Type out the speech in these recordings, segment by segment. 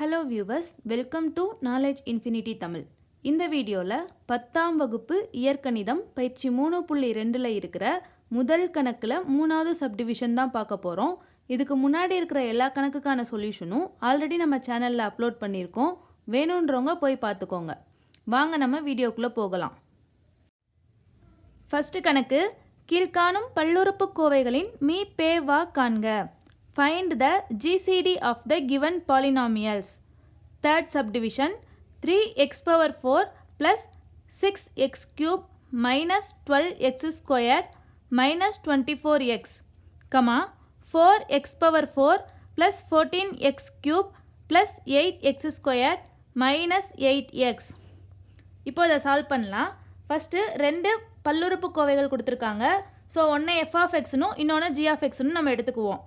Hello viewers, welcome to knowledge infinity Tamil. இந்த வீடியோவில் 10ஆம் வகுப்பு இயற்கணிதம் பயிற்சி 3.2ல் இருக்கிற முதல் கணக்கில் 3வது சப்டிவிஷன் தான் பார்க்க போகிறோம். இதுக்கு முன்னாடி இருக்கிற எல்லா கணக்குக்கான சொல்யூஷனும் ஆல்ரெடி நம்ம சேனலில் அப்லோட் பண்ணியிருக்கோம். வேணுன்றவங்க போய் பார்த்துக்கோங்க. வாங்க நம்ம வீடியோக்குள்ளே போகலாம். ஃபஸ்ட்டு கணக்கு, கீழ்காணும் பல்லுறுப்புக்கோவைகளின் மீ பே வா காண்க. Find the GCD of the given polynomials. Third subdivision, 3x power 4 plus 6x cube minus 12x squared minus 24x, 4x power 4 plus 14x cube plus 8x squared minus 8x. இப்போ இதை solve பண்ணலாம். First ரெண்டு பல்லுறுப்புக்கோவைகள் கொடுத்துருக்காங்க. So ஒன்று f of xனும் இன்னொன்று g of xனும் நம்ம எடுத்துக்குவோம்.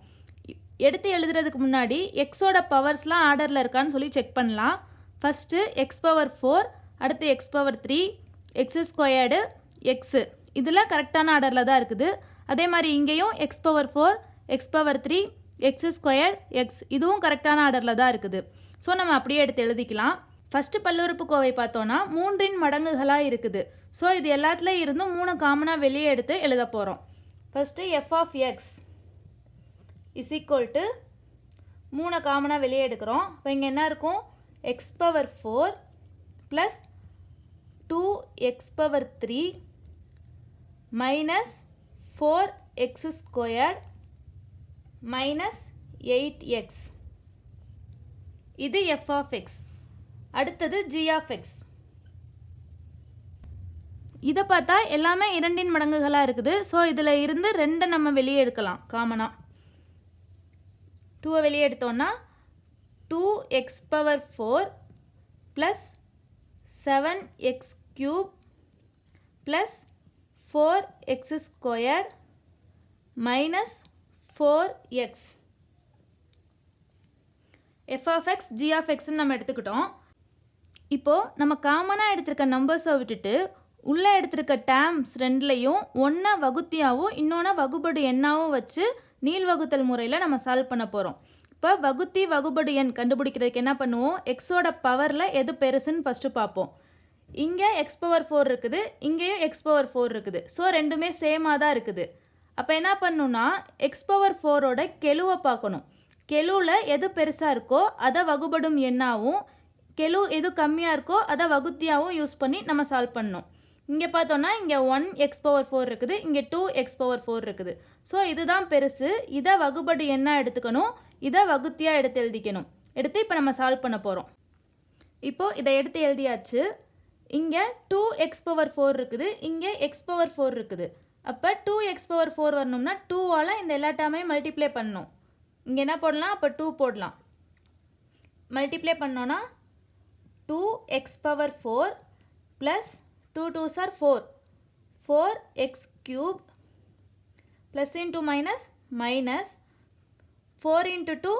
எடுத்து எழுதுறதுக்கு முன்னாடி எக்ஸோட பவர்ஸ்லாம் ஆர்டரில் இருக்கான்னு சொல்லி செக் பண்ணலாம். ஃபஸ்ட்டு எக்ஸ் பவர் 4, அடுத்து X power 3, X squared, x, இதெல்லாம் கரெக்டான ஆர்டரில் தான் இருக்குது. அதே மாதிரி இங்கேயும் X power 4, X power 3, X squared, X, இதுவும் கரெக்டான ஆர்டரில் தான் இருக்குது. ஸோ நம்ம அப்படியே எடுத்து எழுதிக்கலாம். ஃபஸ்ட்டு பல்லுறுப்புக்கோவை பார்த்தோன்னா 3 மடங்குகளாக இருக்குது. ஸோ இது எல்லாத்துலேயும் இருந்தும் 3 காமனாக வெளியே எடுத்து எழுத போகிறோம். First F of X is equal to 3 காமனாக வெளியே எடுக்கிறோம். இப்போ இங்கே என்ன இருக்கும்? X power 4 plus 2x power 3 minus 4x squared minus 8x. இது f of x. அடுத்தது g of x. இதை பார்த்தா எல்லாமே 2 மடங்குகளாக இருக்குது. ஸோ இதில் இருந்து 2 நம்ம வெளியே எடுக்கலாம் காமனாக. 2 வெளியே எடுத்தோன்னா 2x power 4 plus 7x cube plus 4x squared minus 4x. f of x, g of xன்னு நம்ம எடுத்துக்கிட்டோம். இப்போது நம்ம காமனாக எடுத்திருக்க நம்பர்ஸை விட்டுட்டு உள்ளே எடுத்திருக்க டேர்ம்ஸ் ரெண்டுலேயும் ஒன்றா வகுத்தியாகவும் இன்னொன்று வகுபடு எண்ணாகவும் வச்சு நீள்வகுத்தல் முறையில் நம்ம சால்வ் பண்ண போகிறோம். இப்போ வகுத்தி வகுபடு எண் கண்டுபிடிக்கிறதுக்கு என்ன பண்ணுவோம்? எக்ஸோட பவரில் எது பெருசுன்னு ஃபஸ்ட்டு பார்ப்போம். இங்கே எக்ஸ் பவர் 4 இருக்குது, இங்கேயும் எக்ஸ் பவர் 4 இருக்குது. ஸோ ரெண்டுமே சேமாக தான் இருக்குது. அப்போ என்ன பண்ணணும்னா எக்ஸ் பவர் 4ஓட கெழுவை பார்க்கணும். கெழுவில் எது பெருசாக இருக்கோ அதை வகுபடும் எண்ணாகவும், கெழு எது கம்மியாக இருக்கோ அதை வகுத்தியாகவும் யூஸ் பண்ணி நம்ம சால்வ் பண்ணணும். இங்கே பார்த்தோன்னா இங்கே 1x பவர் 4 இருக்குது, இங்கே 2x பவர் 4 இருக்குது. ஸோ இதுதான் பெருசு. இதை வகுபடு என்ன எடுத்துக்கணும், இதை வகுத்தியாக எடுத்து எழுதிக்கணும். எடுத்து இப்போ நம்ம சால்வ் பண்ண போகிறோம். இப்போது இதை எடுத்து எழுதியாச்சு. இங்கே 2x பவர் 4 இருக்குது, இங்கே x பவர் 4 இருக்குது. அப்போ 2x பவர் 4 வரணும்னா 2ஆல் இந்த எல்லா டேர்மையும் மல்டிப்ளை பண்ணணும். இங்கே என்ன போடலாம்? அப்போ 2 போடலாம். மல்டிப்ளை பண்ணோன்னா 2x power 4 plus 2 2s are 4, 4x cube plus into minus minus 4 into 2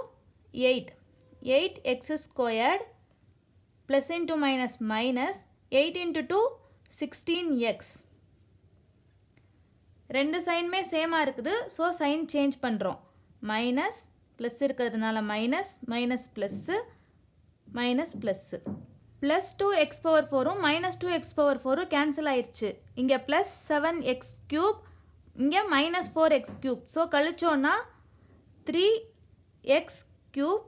8, 8x squared plus into minus minus 8 into 2 16x. ரெண்டு சைனுமே சேமாக இருக்குது. ஸோ சைன் சேஞ்ச் பண்ணுறோம். மைனஸ் ப்ளஸ் இருக்கிறதுனால minus, minus plus, minus plus. Plus 2x power 4ம் minus 2x power 4ம் cancel ஆயிடுச்சு. இங்கே ப்ளஸ் 7x க்யூப், இங்கே மைனஸ் 4x க்யூப். ஸோ கழிச்சோன்னா 3x க்யூப்.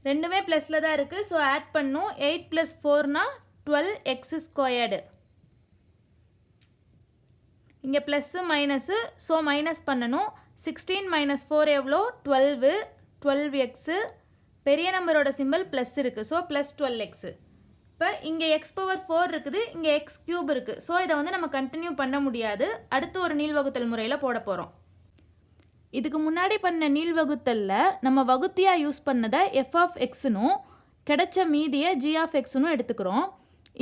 ரெண்டுமே ப்ளஸில் தான் இருக்குது. ஸோ ஆட் பண்ணும். 8 + 4னா 12x ஸ்கொயர்டு. இங்கே ப்ளஸ்ஸு மைனஸு, ஸோ மைனஸ் பண்ணணும். 16 - 4 எவ்வளோ? 12, 12x. பெரிய நம்பரோட சிம்பிள் ப்ளஸ் இருக்குது. So plus 12x. இப்போ இங்கே எக்ஸ் பவர் 4 இருக்குது, இங்கே எக்ஸ் க்யூப் இருக்குது. ஸோ இதை வந்து நம்ம கண்டினியூ பண்ண முடியாது. அடுத்து ஒரு நீள்வகுத்தல் முறையில் போட போகிறோம். இதுக்கு முன்னாடி பண்ண நீள்வகுத்தலில் நம்ம வகுத்தியாக யூஸ் பண்ணதை எஃப் ஆஃப் எக்ஸுனும் கிடைச்ச மீதியை ஜி ஆஃப் எக்ஸுனும் எடுத்துக்கிறோம்.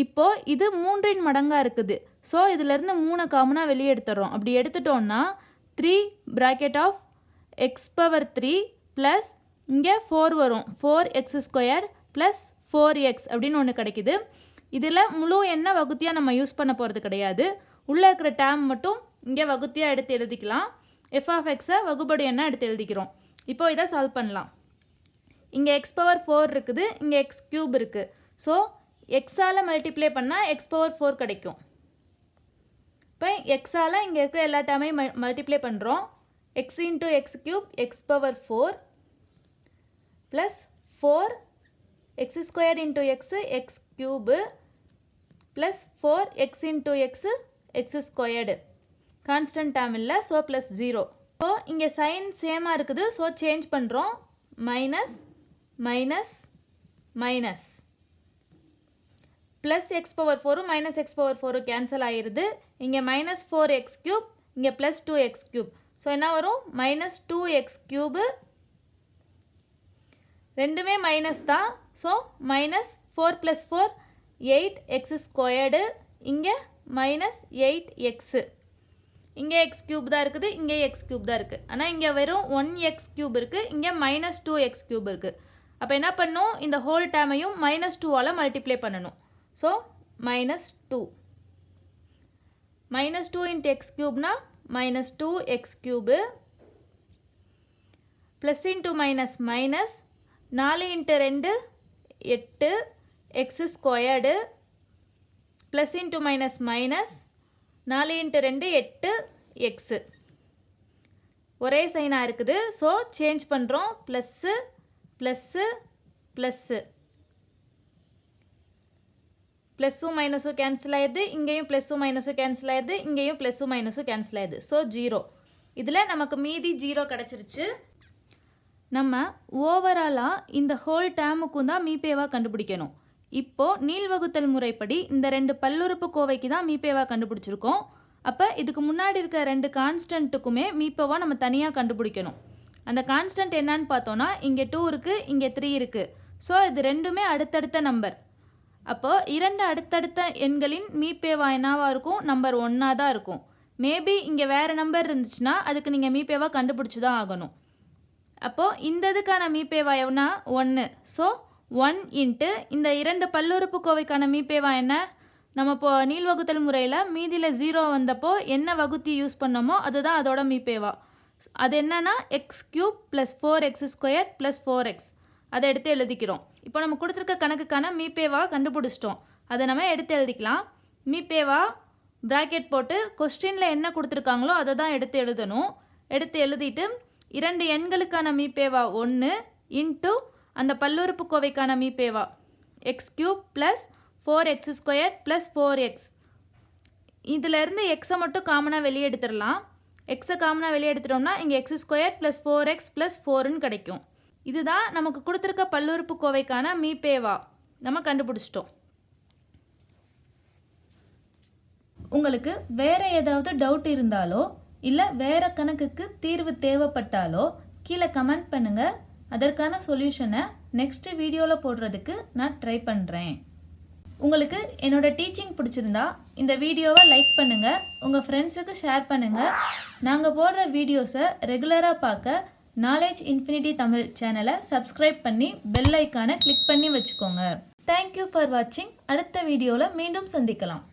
இப்போது இது 3 மடங்காக இருக்குது. ஸோ இதிலேருந்து 3 காமனாக வெளியே எடுத்துடுறோம். அப்படி எடுத்துட்டோன்னா 3 bracket of X power 3 plus இங்கே 4 வரும், 4x ஸ்கொயர் ப்ளஸ் 4x அப்படின்னு ஒன்று கிடைக்குது. இதில் முழு எண்ணை வகுத்தியாக நம்ம யூஸ் பண்ண போகிறது கிடையாது. உள்ளே இருக்கிற டேர்ம் மட்டும் இங்கே வகுத்தியாக எடுத்து எழுதிக்கலாம். எஃப் ஆஃப் எக்ஸை வகுபடு எண்ணை எடுத்து எழுதிக்கிறோம். இப்போ இதை சால்வ் பண்ணலாம். இங்கே எக்ஸ் பவர் 4 இருக்குது, இங்கே எக்ஸ் கியூப் இருக்குது. ஸோ எக்ஸால் மல்டிப்ளை பண்ணால் எக்ஸ் பவர் 4 கிடைக்கும். இப்போ எக்ஸால் இங்கே இருக்கிற எல்லா டேமையும் மல்டிப்ளை பண்ணுறோம். X into X cube X power 4 plus 4 X square into x X cube plus 4 X into x X squared. Constant dam இல்லை, ஸோ ப்ளஸ் 0. ஸோ இங்கே சைன் சேமாக இருக்குது, ஸோ சேஞ்ச் பண்ணுறோம். Minus minus minus plus X power 4 minus X power 4 cancel ஆகிடுது. இங்கே minus 4 X cube, இங்கே plus 2 X cube. So என்ன வரும்? Minus 2 x cube. ரெண்டுமே மைனஸ் தான். So minus 4 plus 4 8 x squared. இங்கே மைனஸ் 8 எக்ஸு. இங்கே எக்ஸ் கியூப் தான் இருக்குது, இங்கே எக்ஸ் கியூப் தான் இருக்குது. ஆனால் இங்கே வெறும் 1 எக்ஸ் கியூப் இருக்குது, இங்கே மைனஸ் 2 எக்ஸ் கியூப் இருக்குது. அப்போ என்ன பண்ணணும்? இந்த ஹோல் டேமையும் மைனஸ் 2ஆல் மல்டிப்ளை பண்ணணும். So minus 2 minus 2 into x கியூப்னா minus 2 x cube plus into minus minus 4 into 2 8 x squared plus into minus minus 4 into 2 8 x. ஒரே சைனாக இருக்குது, ஸோ சேஞ்ச் பண்ணுறோம். ப்ளஸ்ஸு ப்ளஸ்ஸு ப்ளஸ்ஸு ப்ளஸ்ஸும் மைனஸும் கேன்சல் ஆயிடுது. இங்கேயும் ப்ளஸ்ஸும் மைனஸும் கேன்சல் ஆயிடுது, இங்கேயும் ப்ளஸ்ஸும் மைனஸும் கேன்சல் ஆயிடுது. ஸோ 0. இதில் நமக்கு மீதி 0 கிடச்சிருச்சு. நம்ம ஓவராலாக இந்த ஹோல் டேமுக்கும் தான் மீபேவாக கண்டுபிடிக்கணும். இப்போது நீள்வகுத்தல் முறைப்படி இந்த 2 பல்லுறுப்பு கோவைக்கு தான் மீபேவாக கண்டுபிடிச்சிருக்கோம். அப்போ இதுக்கு முன்னாடி இருக்க 2 கான்ஸ்டன்ட்டுக்குமே மீபேவாக நம்ம தனியாக கண்டுபிடிக்கணும். அந்த கான்ஸ்டன்ட் என்னன்னு பார்த்தோன்னா இங்கே 2 இருக்குது, இங்கே 3 இருக்குது. ஸோ இது ரெண்டுமே அடுத்தடுத்த நம்பர். அப்போ 2 அடுத்தடுத்த எண்களின் மீபேவா என்னவாக இருக்கும்? நம்பர் 1ஆக தான் இருக்கும். மேபி இங்கே வேறு நம்பர் இருந்துச்சுன்னா அதுக்கு நீங்கள் மீபேவாக கண்டுபிடிச்சி தான் ஆகணும். அப்போது இந்த இதுக்கான மீபேவா எவ்வளோனா 1. ஸோ 1 இன்ட்டு இந்த 2 பல்லுறுப்பு கோவைக்கான மீபேவா என்ன? நம்ம இப்போ நீள்வகுத்தல் முறையில் மீதியில் 0 வந்தப்போ என்ன வகுத்தி யூஸ் பண்ணோமோ அதுதான் அதோட மீபேவா. அது என்னன்னா X cube plus 4 X square plus 4x. அதை எடுத்து எழுதிக்கிறோம். இப்போ நம்ம கொடுத்துருக்க கணக்குக்கான மீபேவா கண்டுபிடிச்சிட்டோம். அதை நம்ம எடுத்து எழுதிக்கலாம். மீபேவா ப்ராக்கெட் போட்டு கொஸ்டினில் என்ன கொடுத்துருக்காங்களோ அதை தான் எடுத்து எழுதணும். எடுத்து எழுதிட்டு 2 எண்களுக்கான மீபேவா 1 இன்ட்டு அந்த பல்லுறுப்பு கோவைக்கான மீபேவா x cube plus 4x square plus 4x. இதிலேருந்து எக்ஸை மட்டும் காமனாக வெளியே எடுத்துடலாம். எக்ஸை காமனாக வெளியே எடுத்துட்டோம்னா இங்கே x square plus 4x plus 4ன்னு கிடைக்கும். இதுதான் நமக்கு கொடுத்துருக்க பல்லுறுப்பு கோவைக்கான மீபேவா. நம்ம கண்டுபிடிச்சிட்டோம். உங்களுக்கு வேறு ஏதாவது டவுட் இருந்தாலோ இல்லை வேறு கணக்குக்கு தீர்வு தேவைப்பட்டாலோ கீழே கமெண்ட் பண்ணுங்கள். அதற்கான சொல்யூஷனை நெக்ஸ்ட் வீடியோவில் போடுறதுக்கு நான் ட்ரை பண்ணுறேன். உங்களுக்கு என்னோட டீச்சிங் பிடிச்சிருந்தா இந்த வீடியோவை லைக் பண்ணுங்கள், உங்கள் ஃப்ரெண்ட்ஸுக்கு ஷேர் பண்ணுங்கள். நாங்கள் போடுற வீடியோஸை ரெகுலராக பார்க்க நாலேஜ் இன்ஃபினிட்டி தமிழ் சேனலை சப்ஸ்கிரைப் பண்ணி பெல் ஐக்கானை கிளிக் பண்ணி வச்சுக்கோங்க. தேங்க்யூ ஃபார் வாட்சிங். அடுத்த வீடியோவில் மீண்டும் சந்திக்கலாம்.